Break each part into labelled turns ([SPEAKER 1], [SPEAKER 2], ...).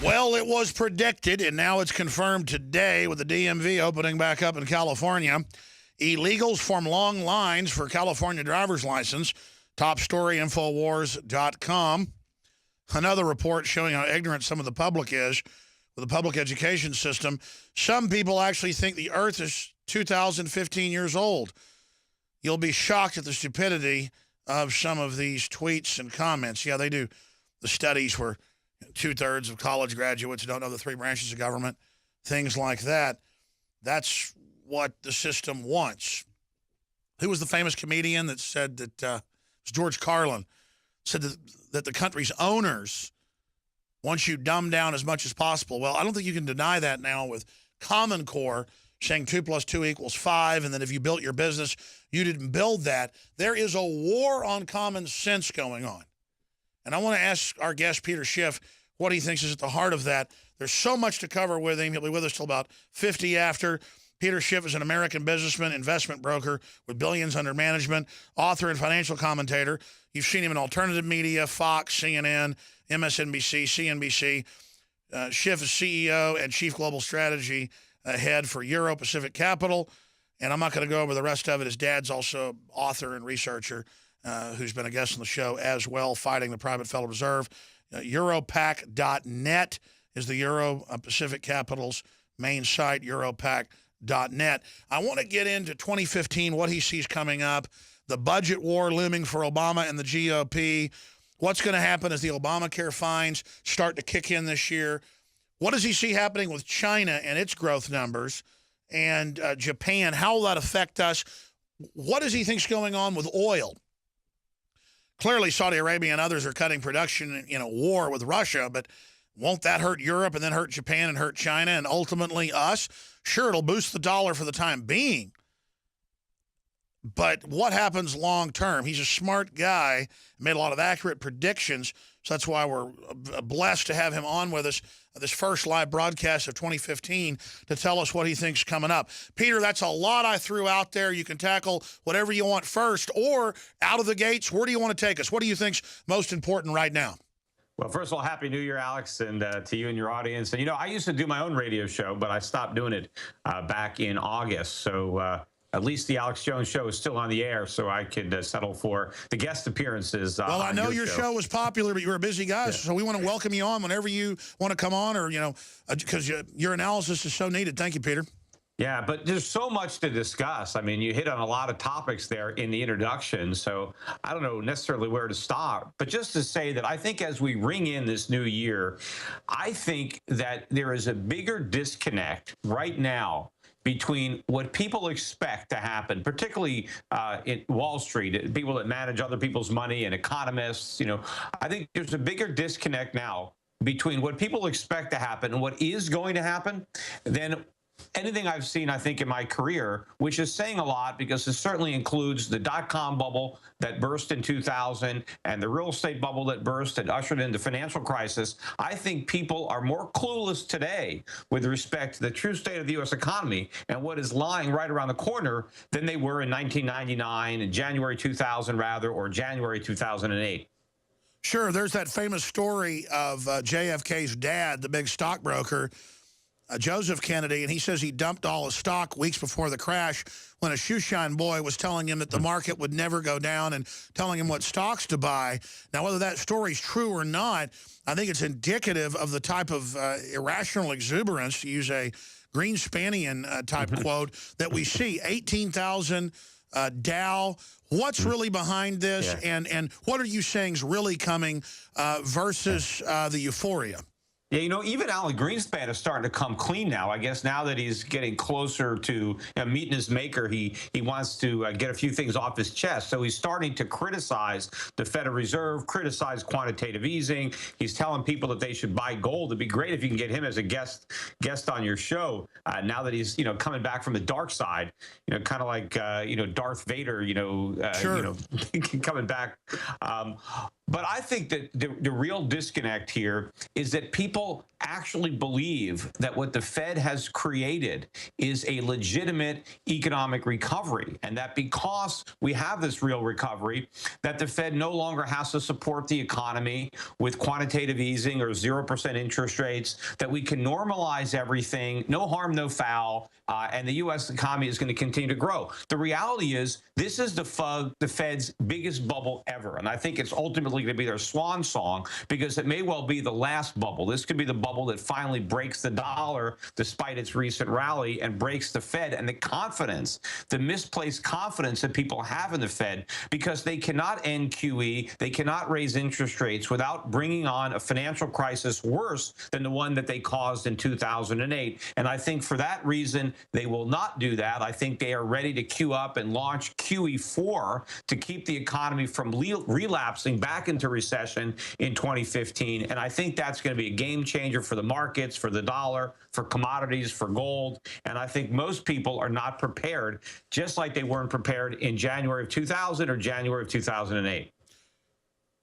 [SPEAKER 1] Well, it was predicted, and now it's confirmed today with the DMV opening back up in California. Illegals form long lines for California driver's license. Top story, Infowars.com. Another report showing how ignorant some of the public is with the public education system. Some people actually think the Earth is 2,015 years old. You'll be shocked at the stupidity of some of these tweets and comments. Yeah, they do the studies where two-thirds of college graduates don't know the three branches of government, things like that. That's what the system wants. Who was the famous comedian that said that, it was George Carlin, said that the country's owners want you dumbed down as much as possible. Well, I don't think you can deny that now with Common Core saying 2 + 2 = 5, and then if you built your business, you didn't build that. There is a war on common sense going on. And I want to ask our guest, Peter Schiff, what he thinks is at the heart of that. There's so much to cover with him. He'll be with us till about 50 after. Peter Schiff is an American businessman, investment broker with billions under management, author and financial commentator. You've seen him in alternative media, Fox, CNN, MSNBC, CNBC. Schiff is CEO and Chief Global Strategy Head for Euro Pacific Capital. And I'm not going to go over the rest of it. His dad's also author and researcher who's been a guest on the show as well, fighting the private Federal Reserve. Europac.net is the Euro Pacific Capital's main site, Europac.net. I want to get into 2015, what he sees coming up, the budget war looming for Obama and the GOP, what's going to happen as the Obamacare fines start to kick in this year. What does he see happening with China and its growth numbers and Japan? How will that affect us? What does he think's going on with oil? Clearly, Saudi Arabia and others are cutting production in a war with Russia, but won't that hurt Europe and then hurt Japan and hurt China and ultimately us? Sure, it'll boost the dollar for the time being. But what happens long term? He's a smart guy, made a lot of accurate predictions, so that's why we're blessed to have him on with us this first live broadcast of 2015 to tell us what he thinks coming up. Peter, that's a lot I threw out there. You can tackle whatever you want first, or out of the gates, where do you want to take us? What do you think's most important right now?
[SPEAKER 2] Well, first of all, Happy New Year, Alex, and to you and your audience. And, I used to do my own radio show, but I stopped doing it back in August. So at least the Alex Jones show is still on the air, so I could settle for the guest appearances.
[SPEAKER 1] Well, I know your show was popular, but you're a busy guy, so we want to welcome you on whenever you want to come on, or, because your analysis is so needed. Thank you, Peter.
[SPEAKER 2] Yeah, but there's so much to discuss. I mean, you hit on a lot of topics there in the introduction, so I don't know necessarily where to start. But just to say that I think as we ring in this new year, I think that there is a bigger disconnect right now between what people expect to happen, particularly in Wall Street, people that manage other people's money and economists. I think there's a bigger disconnect now between what people expect to happen and what is going to happen than anything I've seen, I think, in my career, which is saying a lot because it certainly includes the dot-com bubble that burst in 2000 and the real estate bubble that burst and ushered in the financial crisis. I think people are more clueless today with respect to the true state of the U.S. economy and what is lying right around the corner than they were in 1999, in January 2000, rather, or January 2008.
[SPEAKER 1] Sure, there's that famous story of JFK's dad, the big stockbroker, Joseph Kennedy, and he says he dumped all his stock weeks before the crash when a shoeshine boy was telling him that the market would never go down and telling him what stocks to buy. Now, whether that story's true or not, I think it's indicative of the type of irrational exuberance, to use a Greenspanian type quote, that we see. 18,000 Dow. What's really behind this, and what are you saying is really coming versus the euphoria?
[SPEAKER 2] Yeah, even Alan Greenspan is starting to come clean now. I guess now that he's getting closer to meeting his maker, he wants to get a few things off his chest. So he's starting to criticize the Federal Reserve, criticize quantitative easing. He's telling people that they should buy gold. It'd be great if you can get him as a guest on your show now that he's coming back from the dark side. Kind of like Darth Vader.
[SPEAKER 1] Sure.
[SPEAKER 2] Coming back. But I think that the real disconnect here is that people actually believe that what the Fed has created is a legitimate economic recovery, and that because we have this real recovery, that the Fed no longer has to support the economy with quantitative easing or 0% interest rates, that we can normalize everything, no harm, no foul, and the U.S. economy is going to continue to grow. The reality is this is the Fed's biggest bubble ever, and I think it's ultimately going to be their swan song because it may well be the last bubble. This could be the bubble that finally breaks the dollar despite its recent rally and breaks the Fed and the confidence, the misplaced confidence that people have in the Fed, because they cannot end QE, they cannot raise interest rates without bringing on a financial crisis worse than the one that they caused in 2008. And I think for that reason, they will not do that. I think they are ready to queue up and launch QE4 to keep the economy from relapsing back into recession in 2015. And I think that's going to be a game changer for the markets, for the dollar, for commodities, for gold. And I think most people are not prepared, just like they weren't prepared in January of 2000 or January of 2008.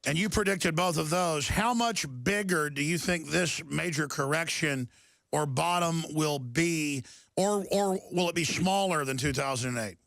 [SPEAKER 1] And you predicted both of those. How much bigger do you think this major correction or bottom will be, or will it be smaller than 2008?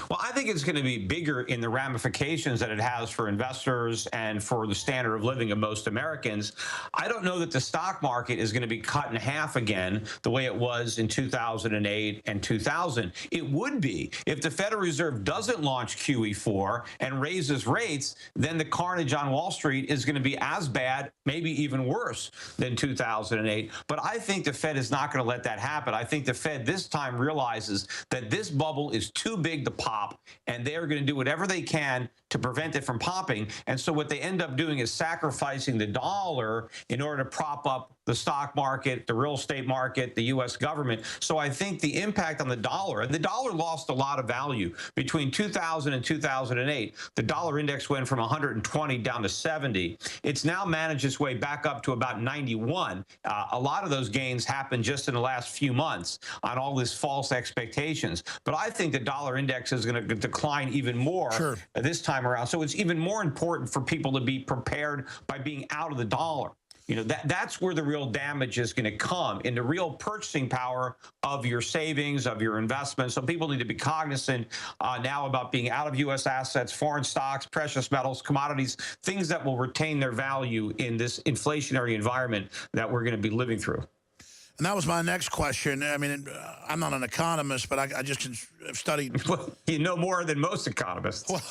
[SPEAKER 2] Well, I think it's going to be bigger in the ramifications that it has for investors and for the standard of living of most Americans. I don't know that the stock market is going to be cut in half again the way it was in 2008 and 2000. It would be if the Federal Reserve doesn't launch QE4 and raises rates, then the carnage on Wall Street is going to be as bad, maybe even worse than 2008. But I think the Fed is not going to let that happen. I think the Fed this time realizes that this bubble is too big to pop, and they are going to do whatever they can to prevent it from popping. And so what they end up doing is sacrificing the dollar in order to prop up the stock market, the real estate market, the U.S. government. So I think the impact on the dollar, and the dollar lost a lot of value between 2000 and 2008. The dollar index went from 120 down to 70. It's now managed its way back up to about 91. A lot of those gains happened just in the last few months on all this false expectations. But I think the dollar index is going to decline even more this time around. So it's even more important for people to be prepared by being out of the dollar. You know, that's where the real damage is going to come, in the real purchasing power of your savings, of your investments. So people need to be cognizant now about being out of U.S. assets, foreign stocks, precious metals, commodities, things that will retain their value in this inflationary environment that we're going to be living through.
[SPEAKER 1] And that was my next question. I mean, I'm not an economist, but I just have studied.
[SPEAKER 2] Well, you know more than most economists.
[SPEAKER 1] Well,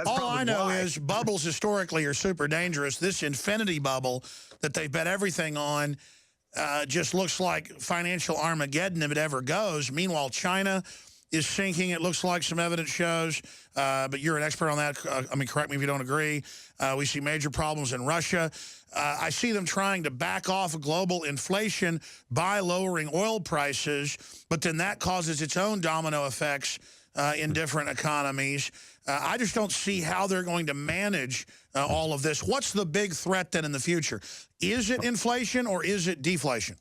[SPEAKER 1] all I know is bubbles historically are super dangerous. This infinity bubble that they bet everything on just looks like financial Armageddon if it ever goes. Meanwhile, China is sinking, it looks like, some evidence shows. But you're an expert on that. I mean, correct me if you don't agree. We see major problems in Russia. I see them trying to back off global inflation by lowering oil prices, but then that causes its own domino effects in different economies. I just don't see how they're going to manage all of this. What's the big threat then in the future? Is it inflation or is it deflation?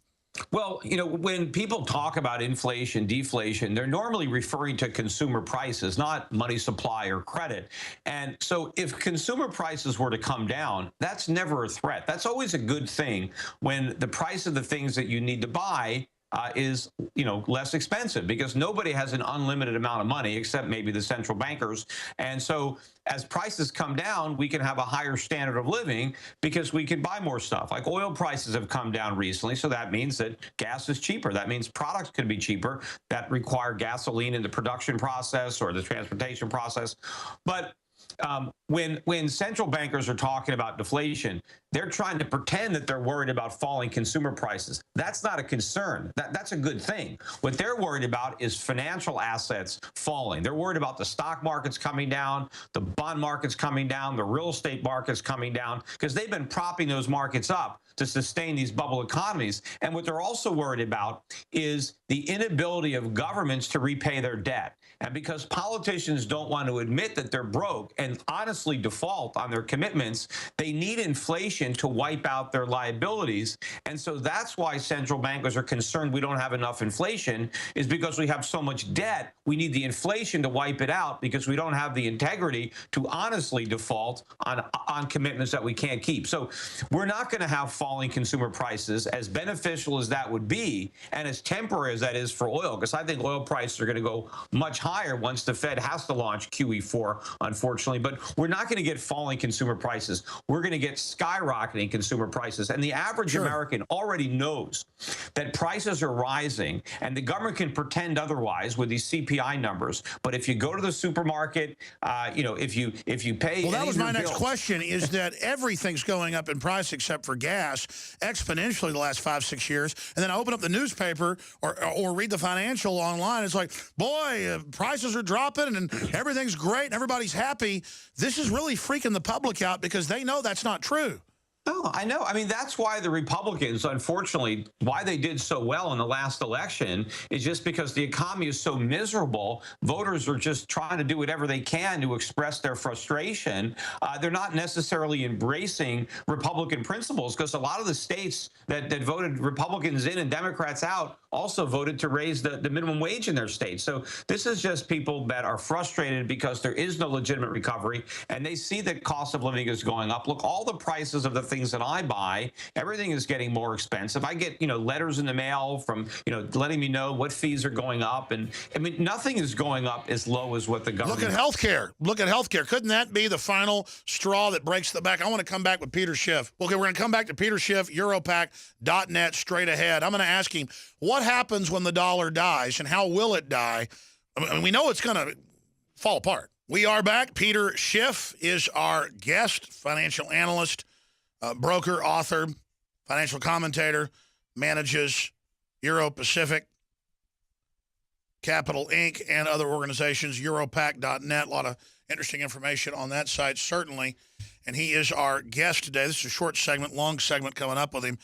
[SPEAKER 2] Well, you know, when people talk about inflation, deflation, they're normally referring to consumer prices, not money supply or credit. And so if consumer prices were to come down, that's never a threat. That's always a good thing when the price of the things that you need to buy is, you know, less expensive, because nobody has an unlimited amount of money except maybe the central bankers. And so as prices come down, we can have a higher standard of living because we can buy more stuff. Like oil prices have come down recently, so that means that gas is cheaper. That means products could be cheaper that require gasoline in the production process or the transportation process. But when central bankers are talking about deflation, they're trying to pretend that they're worried about falling consumer prices. That's not a concern. That's a good thing. What they're worried about is financial assets falling. They're worried about the stock markets coming down, the bond markets coming down, the real estate markets coming down, because they've been propping those markets up to sustain these bubble economies. And what they're also worried about is the inability of governments to repay their debt. And because politicians don't want to admit that they're broke and honestly default on their commitments, they need inflation to wipe out their liabilities. And so that's why central bankers are concerned we don't have enough inflation, is because we have so much debt. We need the inflation to wipe it out because we don't have the integrity to honestly default on commitments that we can't keep. So we're not going to have falling consumer prices, as beneficial as that would be, and as temporary as that is for oil, because I think oil prices are going to go much higher once the Fed has to launch QE4, unfortunately. But we're not going to get falling consumer prices. We're going to get skyrocketing consumer prices. And the average American already knows that prices are rising, and the government can pretend otherwise with these CPI numbers. But if you go to the supermarket, if you pay,
[SPEAKER 1] well, that was my next question, is that everything's going up in price except for gas exponentially the last 5-6 years. And then I open up the newspaper or read the financial online. It's like, boy, prices are dropping and everything's great and everybody's happy. This is really freaking the public out because they know that's not true.
[SPEAKER 2] Oh, I know. I mean, that's why the Republicans, unfortunately, why they did so well in the last election is just because the economy is so miserable. Voters are just trying to do whatever they can to express their frustration. They're not necessarily embracing Republican principles, because a lot of the states that voted Republicans in and Democrats out also voted to raise the minimum wage in their state. So this is just people that are frustrated because there is no legitimate recovery, and they see that cost of living is going up. Look, all the prices of the things that I buy, everything is getting more expensive. I get, letters in the mail from, letting me know what fees are going up. And I mean, nothing is going up as low as what the government.
[SPEAKER 1] Look at healthcare. Look at healthcare. Couldn't that be the final straw that breaks the back? I want to come back with Peter Schiff. Okay, we're going to come back to Peter Schiff, Europac.net, straight ahead. I'm going to ask him, what happens when the dollar dies and how will it die? I mean, we know it's going to fall apart. We are back. Peter Schiff is our guest, financial analyst, broker, author, financial commentator, manages Euro Pacific, Capital Inc., and other organizations, Europac.net. A lot of interesting information on that site, certainly. And he is our guest today. This is a short segment, long segment coming up with him.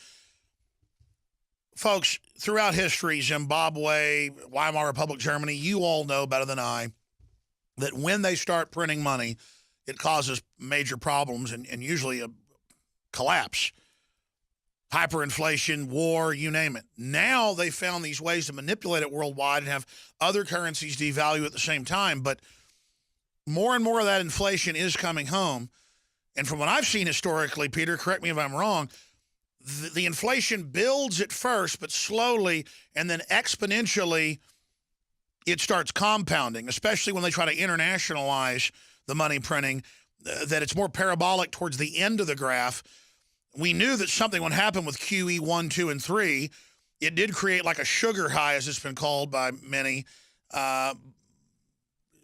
[SPEAKER 1] Folks, throughout history, Zimbabwe, Weimar Republic, Germany, you all know better than I that when they start printing money, it causes major problems and usually a collapse, hyperinflation, war, you name it. Now they found these ways to manipulate it worldwide and have other currencies devalue at the same time. But more and more of that inflation is coming home. And from what I've seen historically, Peter, correct me if I'm wrong, the inflation builds at first, but slowly and then exponentially it starts compounding, especially when they try to internationalize the money printing, that it's more parabolic towards the end of the graph. We knew that something would happen with QE 1, 2, and 3. It did create like a sugar high, as it's been called by many.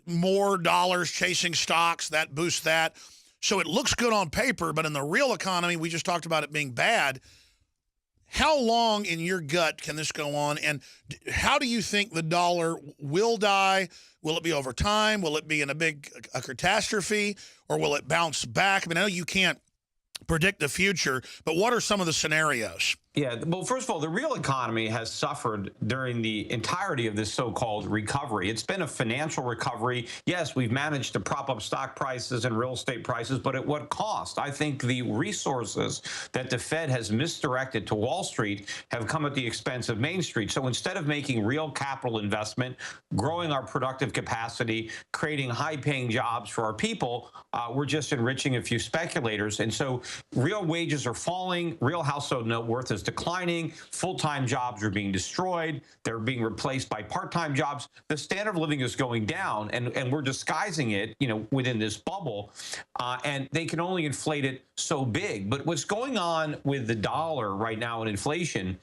[SPEAKER 1] More dollars chasing stocks, that boosts that. So it looks good on paper, but in the real economy, we just talked about it being bad. How long in your gut can this go on? And how do you think the dollar will die? Will it be over time? Will it be in a catastrophe? Or will it bounce back? I mean, I know you can't predict the future, but what are some of the scenarios?
[SPEAKER 2] Yeah, well, first of all, the real economy has suffered during the entirety of this so-called recovery. It's been a financial recovery. Yes, we've managed to prop up stock prices and real estate prices, but at what cost? I think the resources that the Fed has misdirected to Wall Street have come at the expense of Main Street. So instead of making real capital investment, growing our productive capacity, creating high-paying jobs for our people, we're just enriching a few speculators. And so real wages are falling, real household net worth is declining, full-time jobs are being destroyed, they're being replaced by part-time jobs. The standard of living is going down, and we're disguising it, within this bubble, and they can only inflate it so big. But what's going on with the dollar right now in inflation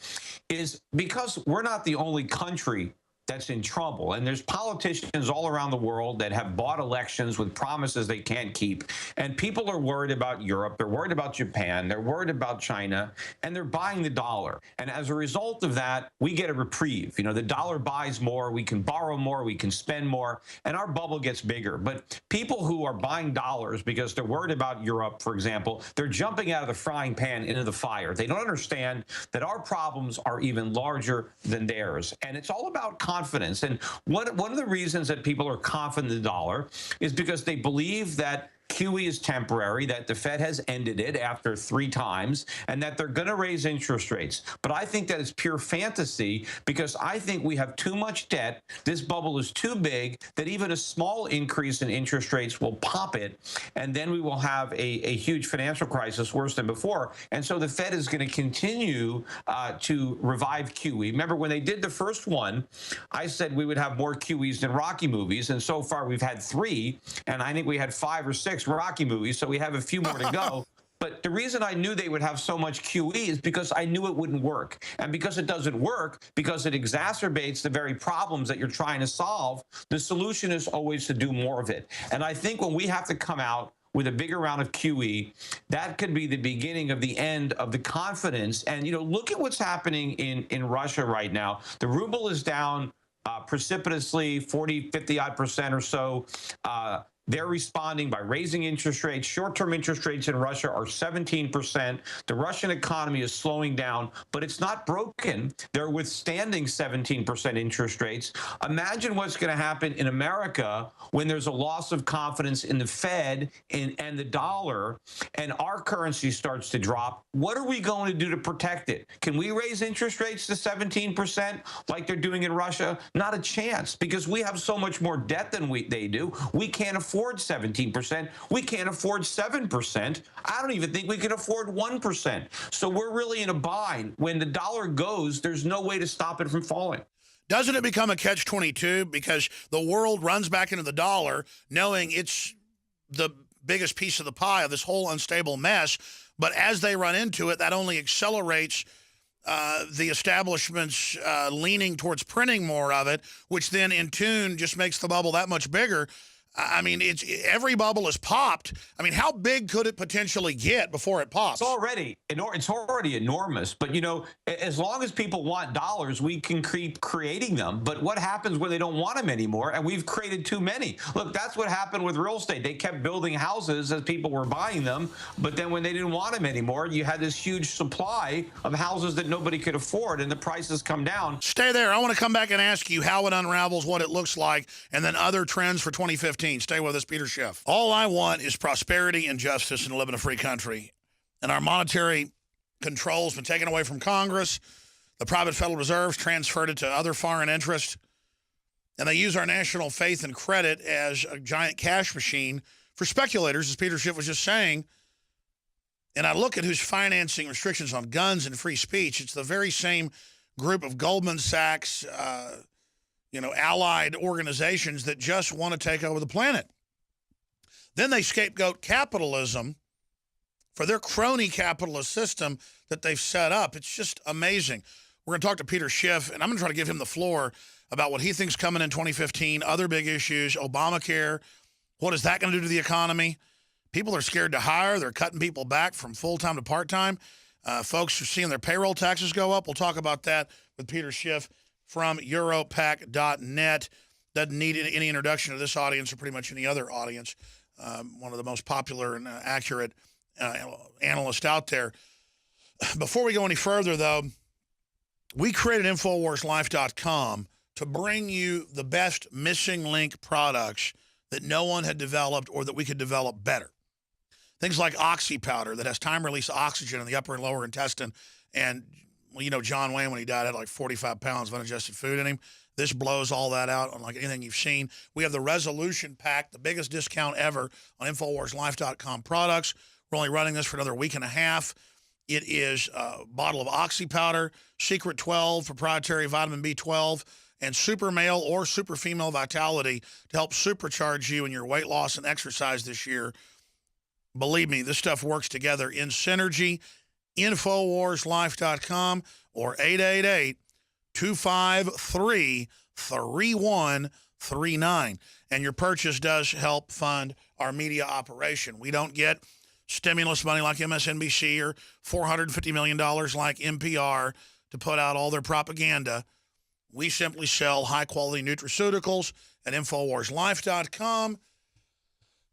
[SPEAKER 2] is because we're not the only country that's in trouble. And there's politicians all around the world that have bought elections with promises they can't keep. And people are worried about Europe. They're worried about Japan. They're worried about China. And they're buying the dollar. And as a result of that, we get a reprieve. You know, the dollar buys more. We can borrow more. We can spend more. And our bubble gets bigger. But people who are buying dollars because they're worried about Europe, for example, they're jumping out of the frying pan into the fire. They don't understand that our problems are even larger than theirs. And it's all about confidence. And one of the reasons that people are confident in the dollar is because they believe that QE is temporary, that the Fed has ended it after 3 times, and that they're going to raise interest rates. But I think that is pure fantasy because I think we have too much debt. This bubble is too big that even a small increase in interest rates will pop it, and then we will have a huge financial crisis worse than before. And so the Fed is going to continue to revive QE. Remember, when they did the first one, I said we would have more QEs than Rocky movies, and so far we've had 3, and I think we had 5 or 6 Rocky movies, so we have a few more to go. But the reason I knew they would have so much QE is because I knew it wouldn't work. And because it doesn't work, because it exacerbates the very problems that you're trying to solve, the solution is always to do more of it. And I think when we have to come out with a bigger round of QE, that could be the beginning of the end of the confidence. And, you know, look at what's happening in Russia right now. The ruble is down precipitously, 40, 50-odd% or so. They're responding by raising interest rates. Short-term interest rates in Russia are 17%. The Russian economy is slowing down, but it's not broken. They're withstanding 17% interest rates. Imagine what's going to happen in America when there's a loss of confidence in the Fed and the dollar, and our currency starts to drop. What are we going to do to protect it? Can we raise interest rates to 17% like they're doing in Russia? Not a chance, because we have so much more debt than they do. We can't afford 17%. We can't afford 7%. I don't even think we can afford 1%. So we're really in a bind. When the dollar goes, there's no way to stop it from falling.
[SPEAKER 1] Doesn't it become a catch-22 because the world runs back into the dollar knowing it's the biggest piece of the pie of this whole unstable mess, but as they run into it, that only accelerates the establishment's leaning towards printing more of it, which then in tune just makes the bubble that much bigger. I mean, every bubble is popped. I mean, how big could it potentially get before it pops?
[SPEAKER 2] It's already enormous. But, you know, as long as people want dollars, we can keep creating them. But what happens when they don't want them anymore? And we've created too many. Look, that's what happened with real estate. They kept building houses as people were buying them. But then when they didn't want them anymore, you had this huge supply of houses that nobody could afford, and the prices come down.
[SPEAKER 1] Stay there. I want to come back and ask you how it unravels, what it looks like, and then other trends for 2015. Stay with us, Peter Schiff. All I want is prosperity and justice and to live in a free country. And our monetary control's been taken away from Congress. The private Federal Reserve's transferred it to other foreign interests. And they use our national faith and credit as a giant cash machine for speculators, as Peter Schiff was just saying. And I look at who's financing restrictions on guns and free speech. It's the very same group of Goldman Sachs, allied organizations that just want to take over the planet. Then they scapegoat capitalism for their crony capitalist system that they've set up. It's just amazing. We're going to talk to Peter Schiff, and I'm going to try to give him the floor about what he thinks coming in 2015, other big issues, Obamacare. What is that going to do to the economy? People are scared to hire. They're cutting people back from full-time to part-time. Folks are seeing their payroll taxes go up. We'll talk about that with Peter Schiff from Europac.net. Doesn't need any introduction to this audience or pretty much any other audience. One of the most popular and accurate analysts out there. Before we go any further, though, we created InfoWarsLife.com to bring you the best missing link products that no one had developed or that we could develop better. Things like Oxy powder that has time-release oxygen in the upper and lower intestine. And, well, you know, John Wayne, when he died, had like 45 pounds of undigested food in him. This blows all that out unlike anything you've seen. We have the Resolution Pack, the biggest discount ever on InfoWarsLife.com products. We're only running this for another week and a half. It is a bottle of Oxy powder, Secret 12, proprietary vitamin B12, and super male or super female vitality to help supercharge you in your weight loss and exercise this year. Believe me, this stuff works together in synergy. InfoWarsLife.com or 888-253-3939. 3139. And your purchase does help fund our media operation. We don't get stimulus money like MSNBC or $450 million like NPR to put out all their propaganda. We simply sell high-quality nutraceuticals at InfoWarsLife.com.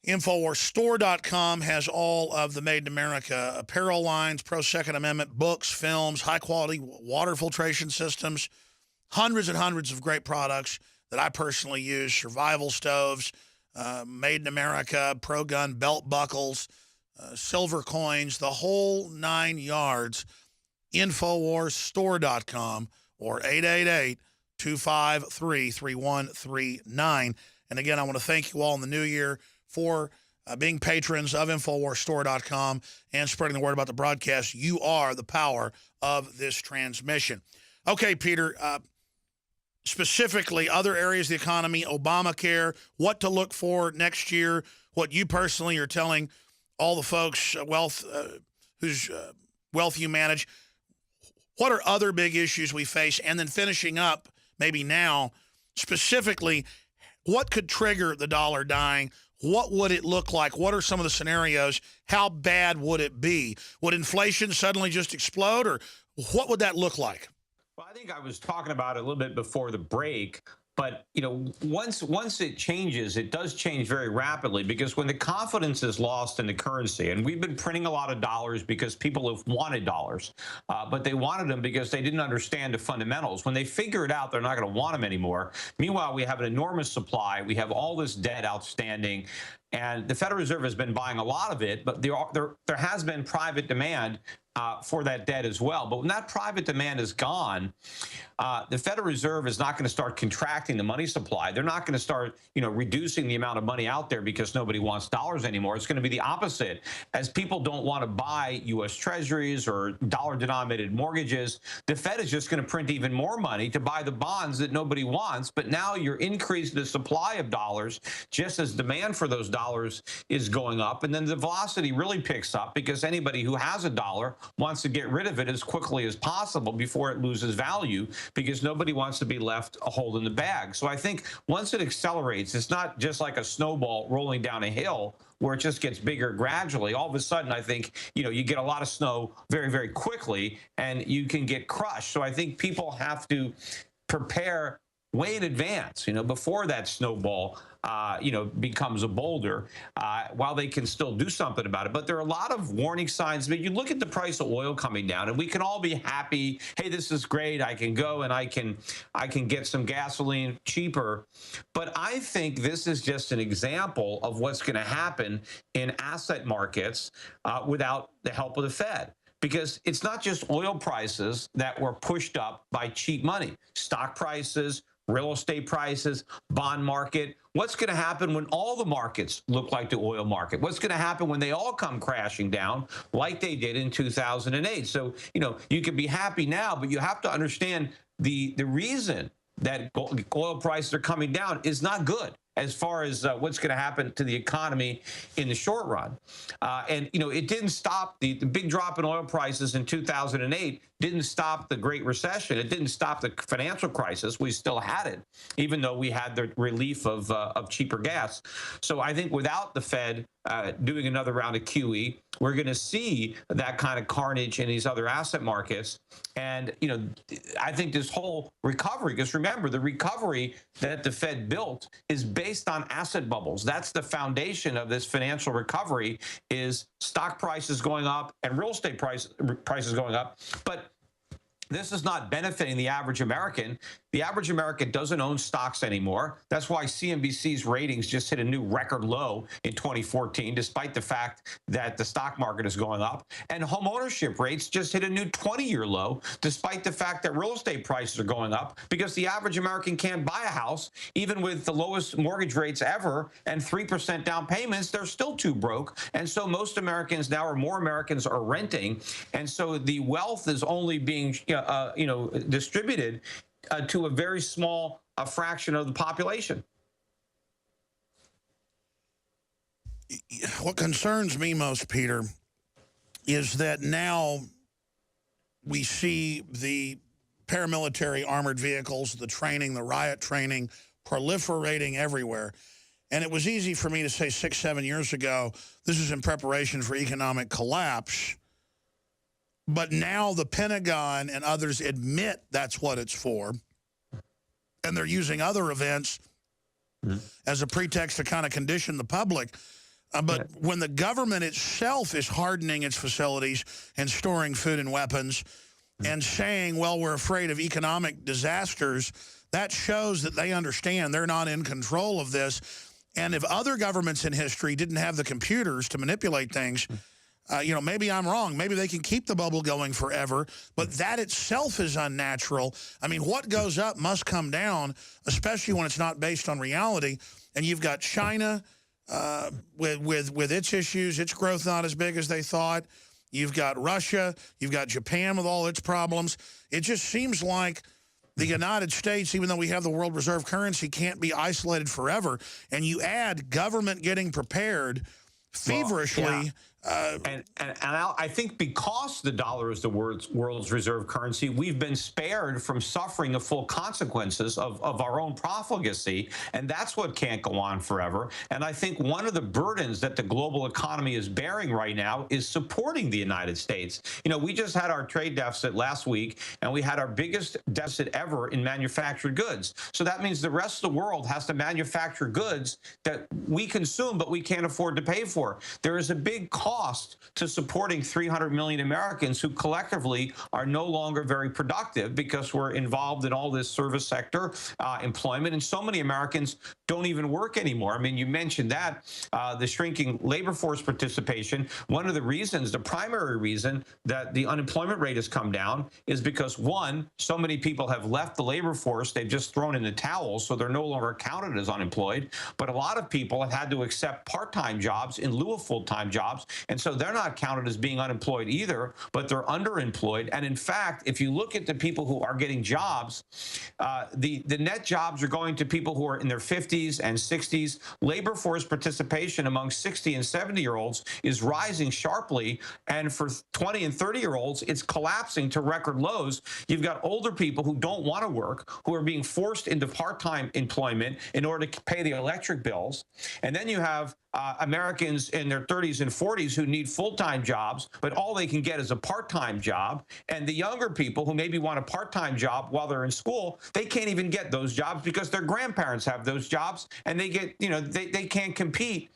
[SPEAKER 1] InfoWarsStore.com has all of the Made in America apparel lines, pro-Second Amendment books, films, high-quality water filtration systems, hundreds and hundreds of great products that I personally use, survival stoves, Made in America, pro-gun belt buckles, silver coins, the whole 9 yards. InfoWarsStore.com or 888-253-3139. And again, I want to thank you all in the new year for being patrons of InfoWarsStore.com and spreading the word about the broadcast. You are the power of this transmission. Okay, Peter, specifically other areas of the economy, Obamacare, what to look for next year, what you personally are telling all the folks whose wealth you manage. What are other big issues we face? And then finishing up, maybe now, specifically, what could trigger the dollar dying? What would it look like? What are some of the scenarios? How bad would it be? Would inflation suddenly just explode, or what would that look like?
[SPEAKER 2] Well, I think I was talking about it a little bit before the break. But, you know, once it changes, it does change very rapidly, because when the confidence is lost in the currency, and we've been printing a lot of dollars because people have wanted dollars, but they wanted them because they didn't understand the fundamentals. When they figure it out, they're not going to want them anymore. Meanwhile, we have an enormous supply. We have all this debt outstanding. And the Federal Reserve has been buying a lot of it, but there has been private demand for that debt as well. But when that private demand is gone, the Federal Reserve is not going to start contracting the money supply. They're not going to start, reducing the amount of money out there because nobody wants dollars anymore. It's going to be the opposite. As people don't want to buy U.S. Treasuries or dollar-denominated mortgages, the Fed is just going to print even more money to buy the bonds that nobody wants. But now you're increasing the supply of dollars just as demand for those dollars is going up. And then the velocity really picks up because anybody who has a dollar wants to get rid of it as quickly as possible before it loses value, because nobody wants to be left holding the bag. So I think once it accelerates, it's not just like a snowball rolling down a hill where it just gets bigger gradually. All of a sudden, I think, you get a lot of snow very, very quickly and you can get crushed. So I think people have to prepare way in advance, before that snowball, becomes a boulder, while they can still do something about it. But there are a lot of warning signs. I mean, you look at the price of oil coming down, and we can all be happy. Hey, this is great. I can go and I can get some gasoline cheaper. But I think this is just an example of what's going to happen in asset markets without the help of the Fed. Because it's not just oil prices that were pushed up by cheap money. Stock prices, real estate prices, bond market. What's going to happen when all the markets look like the oil market? What's going to happen when they all come crashing down like they did in 2008? So, you can be happy now, but you have to understand the reason that oil prices are coming down is not good as far as what's going to happen to the economy in the short run. And, it didn't stop the big drop in oil prices in 2008, didn't stop the Great Recession. It didn't stop the financial crisis. We still had it, even though we had the relief of cheaper gas. So I think without the Fed doing another round of QE, we're going to see that kind of carnage in these other asset markets. And, I think this whole recovery, because remember, the recovery that the Fed built is based on asset bubbles. That's the foundation of this financial recovery, is stock prices going up and real estate prices going up. But this is not benefiting the average American. The average American doesn't own stocks anymore. That's why CNBC's ratings just hit a new record low in 2014, despite the fact that the stock market is going up. And home ownership rates just hit a new 20-year low, despite the fact that real estate prices are going up, because the average American can't buy a house. Even with the lowest mortgage rates ever and 3% down payments, they're still too broke. And so most Americans now, or more Americans, are renting. And so the wealth is only being distributed to a very small fraction of the population.
[SPEAKER 1] What concerns me most, Peter, is that now we see the paramilitary armored vehicles, the training, the riot training, proliferating everywhere. And it was easy for me to say 6, 7 years ago, this is in preparation for economic collapse. But now the Pentagon and others admit that's what it's for. And they're using other events as a pretext to kind of condition the public. But when the government itself is hardening its facilities and storing food and weapons and saying, well, we're afraid of economic disasters, that shows that they understand they're not in control of this. And if other governments in history didn't have the computers to manipulate things, you know, maybe I'm wrong. Maybe they can keep the bubble going forever, but that itself is unnatural. I mean, what goes up must come down, especially when it's not based on reality. And you've got China with its issues, its growth not as big as they thought. You've got Russia. You've got Japan with all its problems. It just seems like the United States, even though we have the world reserve currency, can't be isolated forever. And you add government getting prepared feverishly.
[SPEAKER 2] Well, yeah. And I think because the dollar is the world's reserve currency, we've been spared from suffering the full consequences of our own profligacy, and that's what can't go on forever. And I think one of the burdens that the global economy is bearing right now is supporting the United States. You know, we just had our trade deficit last week, and we had our biggest deficit ever in manufactured goods. So that means the rest of the world has to manufacture goods that we consume, but we can't afford to pay for. There is a big cost to supporting 300 million Americans who collectively are no longer very productive because we're involved in all this service sector employment, and so many Americans don't even work anymore. I mean, you mentioned that, the shrinking labor force participation. One of the reasons, the primary reason that the unemployment rate has come down is because, one, so many people have left the labor force, they've just thrown in the towel, so they're no longer counted as unemployed. But a lot of people have had to accept part-time jobs in lieu of full-time jobs, and so they're not counted as being unemployed either, but they're underemployed. And in fact, if you look at the people who are getting jobs, the net jobs are going to people who are in their 50s and 60s. Labor force participation among 60 and 70-year-olds is rising sharply. And for 20 and 30-year-olds, it's collapsing to record lows. You've got older people who don't want to work, who are being forced into part-time employment in order to pay the electric bills. And then you have Americans in their 30s and 40s who need full-time jobs, but all they can get is a part-time job. And the younger people who maybe want a part-time job while they're in school, they can't even get those jobs because their grandparents have those jobs, and they get, you know, they can't compete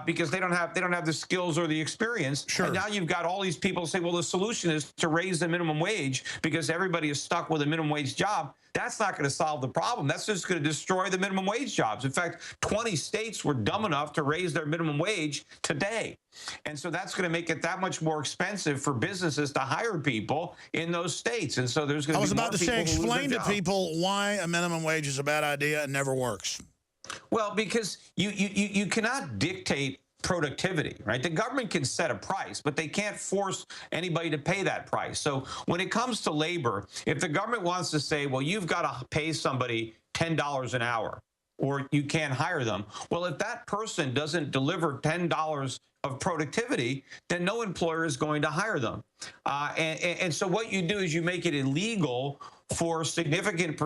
[SPEAKER 2] because they don't have the skills or the experience.
[SPEAKER 1] Sure.
[SPEAKER 2] And now you've got all these people say, well, the solution is to raise the minimum wage because everybody is stuck with a minimum wage job. That's not going to solve the problem. That's just going to destroy the minimum wage jobs. In fact, 20 states were dumb enough to raise their minimum wage today. And so that's going to make it that much more expensive for businesses to hire people in those states. And so there's going to be more people who lose their job. I was about to say, explain to people why a minimum wage is a bad idea and never works. Well, because you cannot dictate productivity, right? The government can set a price, but they can't force anybody to pay that price. So when it comes to labor, if the government wants to say, well, you've got to pay somebody $10 an hour, or you can't hire them. Well, if that person doesn't deliver $10 of productivity, then no employer is going to hire them. And so what you do is you make it illegal for significant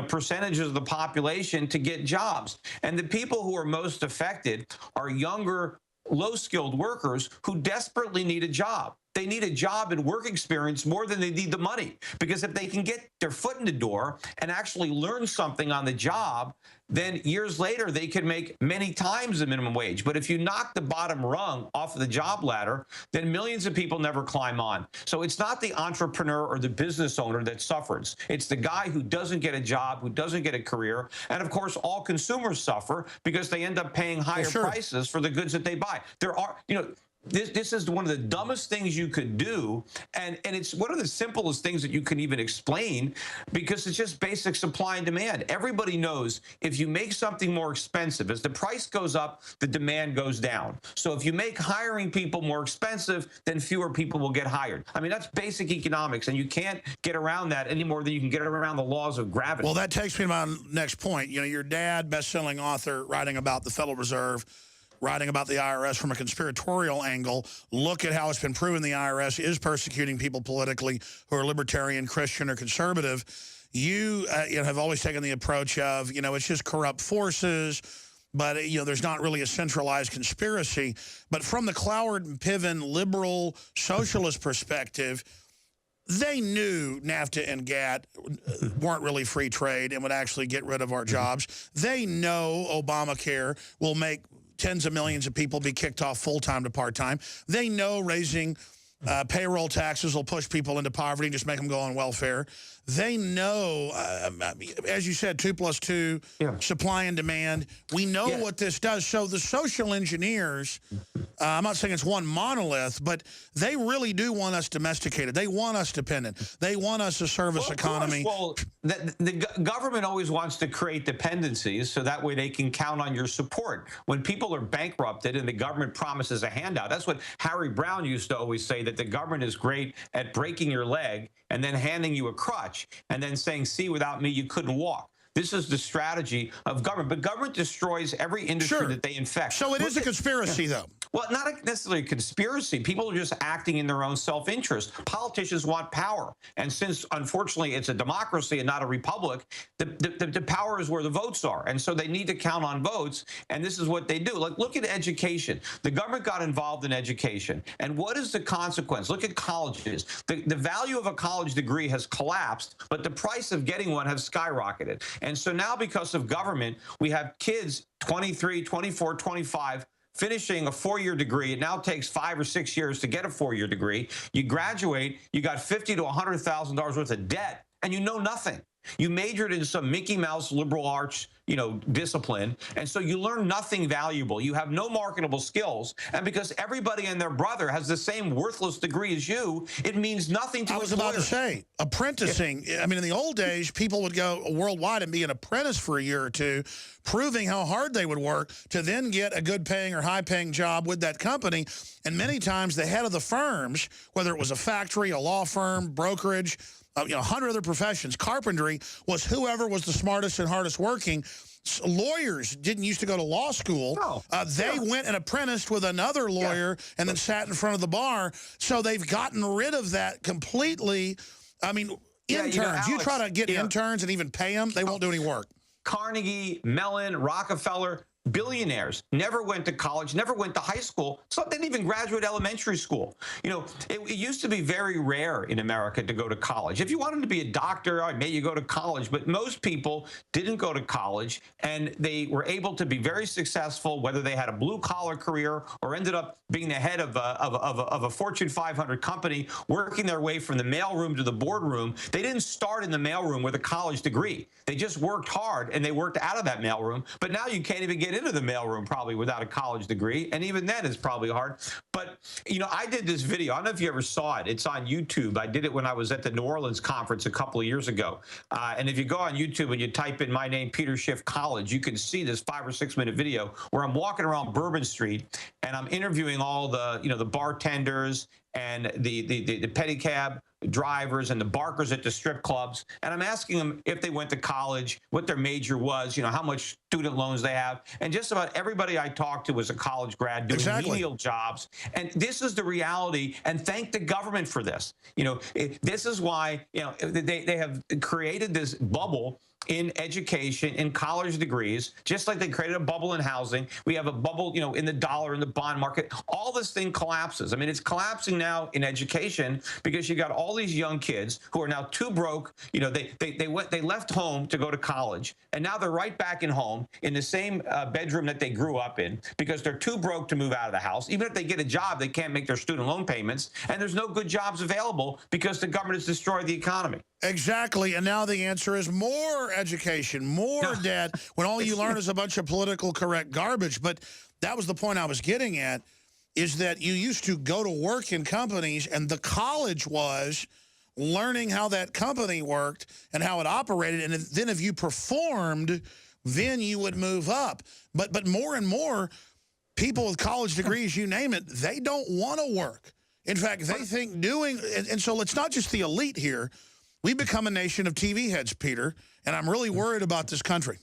[SPEAKER 2] percentages of the population to get jobs. And the people who are most affected are younger, low-skilled workers who desperately need a job. They need a job and work experience more than they need the money. Because if they can get their foot in the door and actually learn something on the job, then years later they can make many times the minimum wage. But if you knock the bottom rung off of the job ladder, then millions of people never climb on. So it's not the entrepreneur or the business owner that suffers. It's the guy who doesn't get a job, who doesn't get a career. And of course, all consumers suffer because they end up paying higher prices for the goods that they buy. There are, this is one of the dumbest things you could do, and it's one of the simplest things that you can even explain, because it's just basic supply and demand. Everybody knows if you make something more expensive, as the price goes up, the demand goes down. So if you make hiring people more expensive, then fewer people will get hired. I mean, that's basic economics, and you can't get around that any more than you can get around the laws of gravity.
[SPEAKER 1] Well, that takes me to my next point. Your dad, best-selling author, writing about the Federal Reserve, writing about the IRS from a conspiratorial angle. Look at how it's been proven the IRS is persecuting people politically who are libertarian, Christian, or conservative. You have always taken the approach of, it's just corrupt forces, but, there's not really a centralized conspiracy. But from the Cloward and Piven liberal socialist perspective, they knew NAFTA and GATT weren't really free trade and would actually get rid of our jobs. They know Obamacare will make tens of millions of people be kicked off full-time to part-time. They know raising payroll taxes will push people into poverty and just make them go on welfare. They know, as you said, 2 + 2, supply and demand. We know what this does. So the social engineers, I'm not saying it's one monolith, but they really do want us domesticated. They want us dependent. They want us a service economy.
[SPEAKER 2] Well, the government always wants to create dependencies so that way they can count on your support. When people are bankrupted and the government promises a handout, that's what Harry Brown used to always say, that the government is great at breaking your leg and then handing you a crutch and then saying, see, without me, you couldn't walk. This is the strategy of government. But government destroys every industry that they infect.
[SPEAKER 1] So it is a conspiracy, though.
[SPEAKER 2] Well, not necessarily a conspiracy. People are just acting in their own self-interest. Politicians want power. And since, unfortunately, it's a democracy and not a republic, the power is where the votes are. And so they need to count on votes. And this is what they do. Like, look at education. The government got involved in education. And what is the consequence? Look at colleges. The value of a college degree has collapsed, but the price of getting one has skyrocketed. And so now, because of government, we have kids 23, 24, 25 finishing a 4-year degree. It now takes 5 or 6 years to get a 4-year degree. You graduate, you got $50,000 to $100,000 worth of debt, and you know nothing. You majored in some Mickey Mouse liberal arts, discipline, and so you learn nothing valuable. You have no marketable skills, and because everybody and their brother has the same worthless degree as you, it means nothing to
[SPEAKER 1] I was about to say, apprenticing. I mean, in the old days, people would go worldwide and be an apprentice for a year or two, proving how hard they would work to then get a good-paying or high-paying job with that company. And many times the head of the firms, whether it was a factory, a law firm, brokerage, 100 other professions, carpentry, was whoever was the smartest and hardest working. Lawyers didn't used to go to law school.
[SPEAKER 2] No.
[SPEAKER 1] They went and apprenticed with another lawyer and then sat in front of the bar. So they've gotten rid of that completely. I mean, interns.
[SPEAKER 2] Alex,
[SPEAKER 1] you try to get interns and even pay them, they won't do any work.
[SPEAKER 2] Carnegie, Mellon, Rockefeller, billionaires never went to college, never went to high school. Some didn't even graduate elementary school. It used to be very rare in America to go to college. If you wanted to be a doctor, I made you go to college, but most people didn't go to college, and they were able to be very successful, whether they had a blue-collar career or ended up being the head of a Fortune 500 company, working their way from the mailroom to the boardroom. They didn't start in the mailroom with a college degree. They just worked hard, and they worked out of that mailroom. But now you can't even get into the mailroom probably without a college degree, and even then it's probably hard. But I did this video. I don't know if you ever saw it. It's on YouTube. I did it when I was at the New Orleans conference a couple of years ago. And if you go on YouTube and you type in my name, Peter Schiff College, you can see this 5 or 6 minute video where I'm walking around Bourbon Street and I'm interviewing all the the bartenders and the pedicab drivers and the barkers at the strip clubs, and I'm asking them if they went to college, what their major was, how much student loans they have, and just about everybody I talked to was a college grad doing menial jobs. And this is the reality, and thank the government for this. This is why they have created this bubble in education, in college degrees, just like they created a bubble in housing. We have a bubble, in the dollar, in the bond market. All this thing collapses. I mean, it's collapsing now in education because you got all these young kids who are now too broke. They left home to go to college, and now they're right back in home in the same bedroom that they grew up in because they're too broke to move out of the house. Even if they get a job, they can't make their student loan payments, and there's no good jobs available because the government has destroyed the economy.
[SPEAKER 1] Exactly, and now the answer is more education, more debt, when all you learn is a bunch of political correct garbage. But that was the point I was getting at, is that you used to go to work in companies, and the college was learning how that company worked and how it operated, and then if you performed, then you would move up. But more and more, people with college degrees, you name it, they don't want to work. In fact, they think and so it's not just the elite here. We become a nation of TV heads, Peter, and I'm really worried about this country.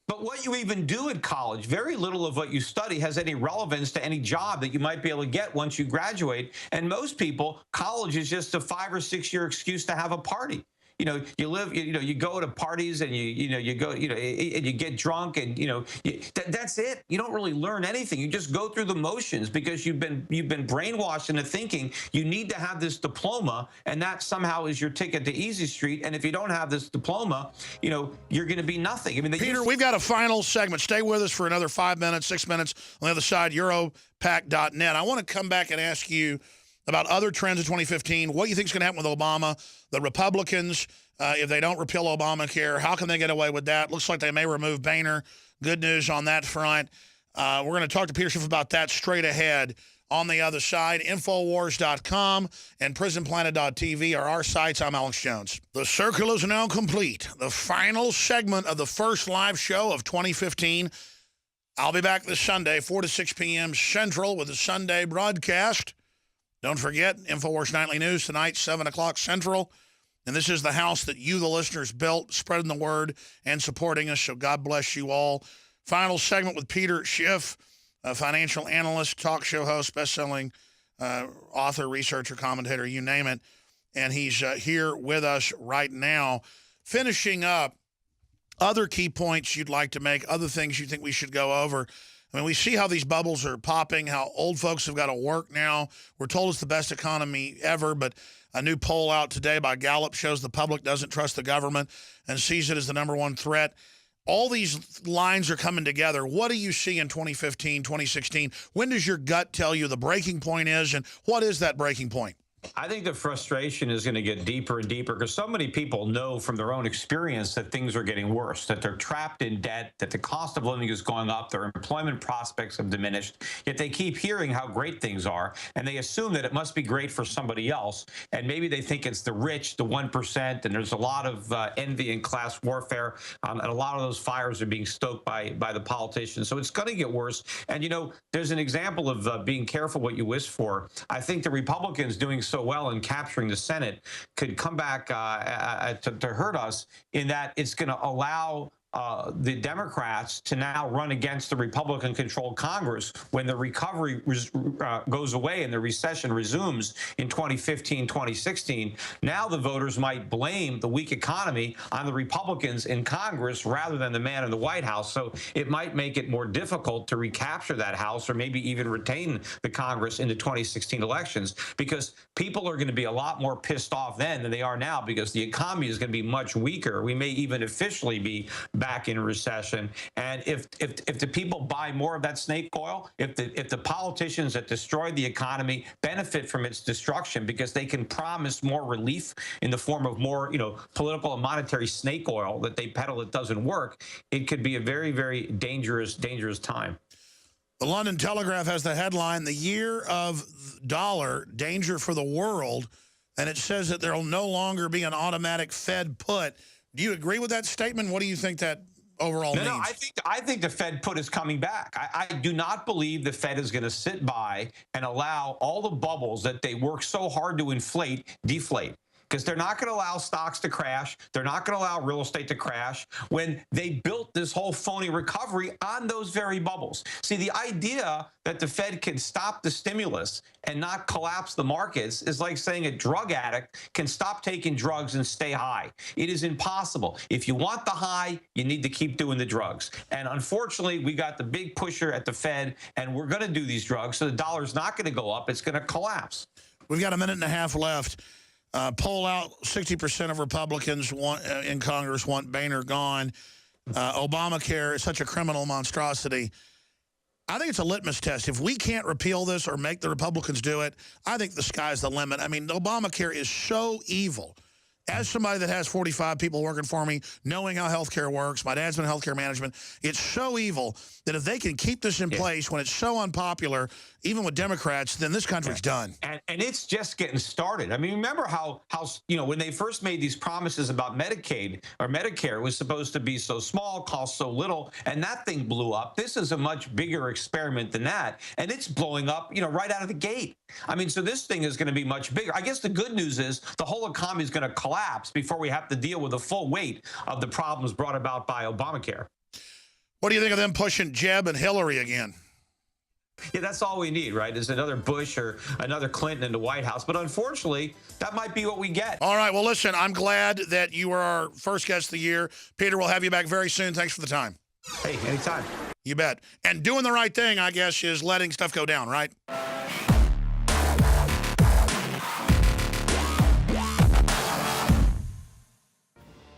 [SPEAKER 2] But what you even do in college, very little of what you study has any relevance to any job that you might be able to get once you graduate. And most people, college is just a 5 or 6 year excuse to have a party. You live, you go to parties and you go, and you get drunk and, that's it. You don't really learn anything. You just go through the motions because you've been brainwashed into thinking you need to have this diploma and that somehow is your ticket to Easy Street. And if you don't have this diploma, you're going to be nothing. I mean,
[SPEAKER 1] Peter, we've got a final segment. Stay with us for another 5 minutes, 6 minutes on the other side, Europac.net. I want to come back and ask you about other trends in 2015, what you think is going to happen with Obama, the Republicans, if they don't repeal Obamacare, how can they get away with that? Looks like they may remove Boehner. Good news on that front. We're going to talk to Peter Schiff about that straight ahead on the other side. Infowars.com and PrisonPlanet.tv are our sites. I'm Alex Jones. The circle is now complete. The final segment of the first live show of 2015. I'll be back this Sunday, 4 to 6 p.m. Central with the Sunday broadcast. Don't forget, InfoWars Nightly News tonight, 7 o'clock Central. And this is the house that you, the listeners, built, spreading the word and supporting us. So God bless you all. Final segment with Peter Schiff, a financial analyst, talk show host, best-selling author, researcher, commentator, you name it. And he's here with us right now, finishing up other key points you'd like to make, other things you think we should go over. I mean, we see how these bubbles are popping, how old folks have got to work now. We're told it's the best economy ever, but a new poll out today by Gallup shows the public doesn't trust the government and sees it as the #1 threat. All these lines are coming together. What do you see in 2015, 2016? When does your gut tell you the breaking point is, and what is that breaking point?
[SPEAKER 2] I think the frustration is going to get deeper and deeper because so many people know from their own experience that things are getting worse, that they're trapped in debt, that the cost of living is going up, their employment prospects have diminished, yet they keep hearing how great things are, and they assume that it must be great for somebody else, and maybe they think it's the rich, the 1%, and there's a lot of envy and class warfare, and a lot of those fires are being stoked by the politicians, so it's going to get worse. And, there's an example of being careful what you wish for. I think the Republicans doing so well in capturing the Senate could come back to hurt us in that it's going to allow the Democrats to now run against the Republican-controlled Congress when the recovery goes away and the recession resumes in 2015, 2016. Now the voters might blame the weak economy on the Republicans in Congress rather than the man in the White House. So it might make it more difficult to recapture that House or maybe even retain the Congress in the 2016 elections because people are going to be a lot more pissed off then than they are now because the economy is going to be much weaker. We may even officially be back in recession. And if the people buy more of that snake oil, if the politicians that destroyed the economy benefit from its destruction because they can promise more relief in the form of more, political and monetary snake oil that they peddle that doesn't work, it could be a very, very dangerous time.
[SPEAKER 1] The London Telegraph has the headline, "The Year of Dollar, Danger for the World," and it says that there will no longer be an automatic Fed put. Do you agree with that statement? What do you think that overall means?
[SPEAKER 2] No, I think the Fed put is coming back. I do not believe the Fed is going to sit by and allow all the bubbles that they work so hard to inflate, deflate. Because they're not going to allow stocks to crash. They're not going to allow real estate to crash when they built this whole phony recovery on those very bubbles. See, the idea that the Fed can stop the stimulus and not collapse the markets is like saying a drug addict can stop taking drugs and stay high. It is impossible. If you want the high, you need to keep doing the drugs. And unfortunately, we got the big pusher at the Fed, and we're going to do these drugs, so the dollar's not going to go up. It's going to collapse.
[SPEAKER 1] We've got a minute and a half left. Poll out, 60% of Republicans in Congress want Boehner gone. Obamacare is such a criminal monstrosity. I think it's a litmus test. If we can't repeal this or make the Republicans do it, I think the sky's the limit. I mean, Obamacare is so evil. As somebody that has 45 people working for me, knowing how healthcare works, my dad's been in healthcare management, it's so evil that if they can keep this in place when it's so unpopular, even with Democrats, then this country's done.
[SPEAKER 2] And it's just getting started. I mean, remember how when they first made these promises about Medicaid or Medicare, it was supposed to be so small, cost so little, and that thing blew up. This is a much bigger experiment than that, and it's blowing up, right out of the gate. I mean, so this thing is going to be much bigger. I guess the good news is the whole economy is going to collapse before we have to deal with the full weight of the problems brought about by Obamacare.
[SPEAKER 1] What do you think of them pushing Jeb and Hillary again?
[SPEAKER 2] Yeah, that's all we need, right? Is another Bush or another Clinton in the White House. But unfortunately, that might be what we get.
[SPEAKER 1] All right. Well, listen, I'm glad that you were our first guest of the year. Peter, we'll have you back very soon. Thanks for the time.
[SPEAKER 2] Hey, anytime.
[SPEAKER 1] You bet. And doing the right thing, I guess, is letting stuff go down, right?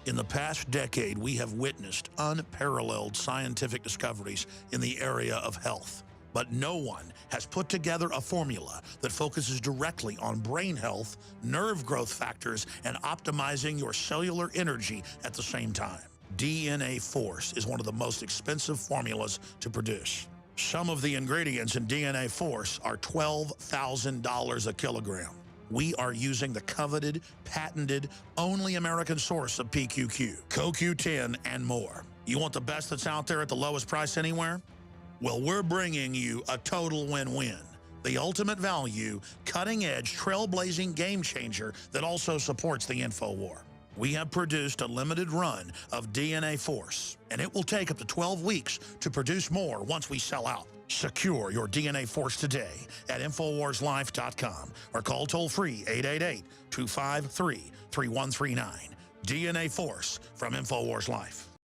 [SPEAKER 1] In the past decade, we have witnessed unparalleled scientific discoveries in the area of health. But no one has put together a formula that focuses directly on brain health, nerve growth factors, and optimizing your cellular energy at the same time. DNA Force is one of the most expensive formulas to produce. Some of the ingredients in DNA Force are $12,000 a kilogram. We are using the coveted, patented, only American source of PQQ, CoQ10, and more. You want the best that's out there at the lowest price anywhere? Well, we're bringing you a total win-win. The ultimate value, cutting-edge, trailblazing game changer that also supports the InfoWar. We have produced a limited run of DNA Force, and it will take up to 12 weeks to produce more once we sell out. Secure your DNA Force today at InfoWarsLife.com or call toll-free 888-253-3139. DNA Force from InfoWars Life.